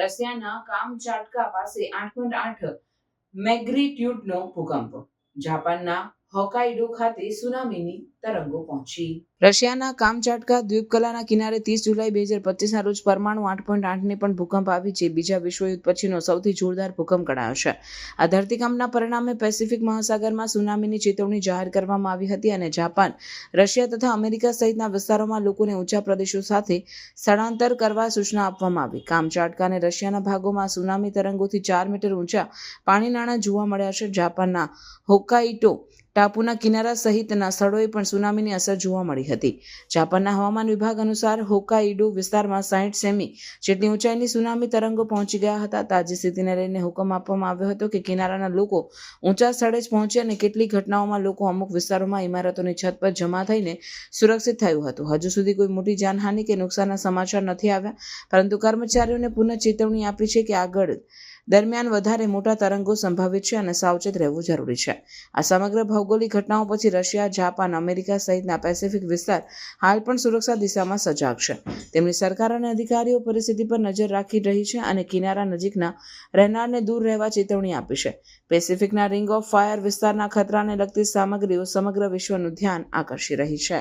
રશિયાના કામચાટકા પાસે 8.8 મેગ્નિટ્યુડનો ભૂકંપ. જાપાનના હોકાઈડો ખાતે સુનામીની તરંગો પહોંચી. રશિયાના કામચાટકા દ્વીપકલાના કિનારે 30 જુલાઈ 2025ના રોજ પરમાણુ 8.8ની પણ ભૂકંપ આવી, જે બીજા વિશ્વયુદ્ધ પછીનો સૌથી જોરદાર ભૂકંપ ગણાયો છે. આ ધરતીકંપના પરિણામે પેસિફિક મહાસાગરમાં સુનામીની ચેતવણી જાહેર કરવામાં આવી હતી અને જાપાન, રશિયા તથા અમેરિકા સહિતના વિસ્તારોમાં લોકોને ઊંચા પ્રદેશો સાથે સ્થળાંતર કરવા સૂચના આપવામાં આવી. કામચાટકા અને રશિયાના ભાગોમાં સુનામી તરંગોથી 4 મીટર ઊંચા પાણીનાળા જોવા મળ્યા છે. જાપાનના હોકાઈડો ટાપુના કિનારા સહિતના સ્થળોએ પણ સુનામીની અસર જોવા મળી હતી. જાપાનના હવામાન વિભાગ અનુસાર હોકાઈડો વિસ્તારમાં 60 સેમી જેટલી ઊંચાઈની સુનામી તરંગો પહોંચી ગયા હતા. તાજી સ્થિતિને લઈને હુકમ આપવામાં આવ્યો હતો કે કિનારાના લોકો ઊંચા સ્થળે જ પહોંચે અને કેટલીક ઘટનાઓમાં લોકો અમુક વિસ્તારોમાં ઇમારતોની છત પર જમા થઈને સુરક્ષિત થયું હતું. હજુ સુધી કોઈ મોટી જાનહાનિ કે નુકસાનના સમાચાર નથી આવ્યા, પરંતુ કર્મચારીઓને પુનઃ ચેતવણી આપી છે કે આગળ દરમિયાન વધારે મોટા તરંગો સંભવિત છે અને સાવચેત રહેવું જરૂરી છે. આ સમગ્ર ભૌગોલિક ઘટનાઓ પછી રશિયા, જાપાન, અમેરિકા સહિતના પેસિફિક વિસ્તાર હાલ પણ સુરક્ષા દિશામાં સજાગ છે. તેમની સરકાર અને અધિકારીઓ પરિસ્થિતિ પર નજર રાખી રહી છે અને કિનારા નજીકના રહેનારને દૂર રહેવા ચેતવણી આપી છે. પેસિફિકના રિંગ ઓફ ફાયર વિસ્તારના ખતરાને લગતી સામગ્રીઓ સમગ્ર વિશ્વનું ધ્યાન આકર્ષી રહી છે.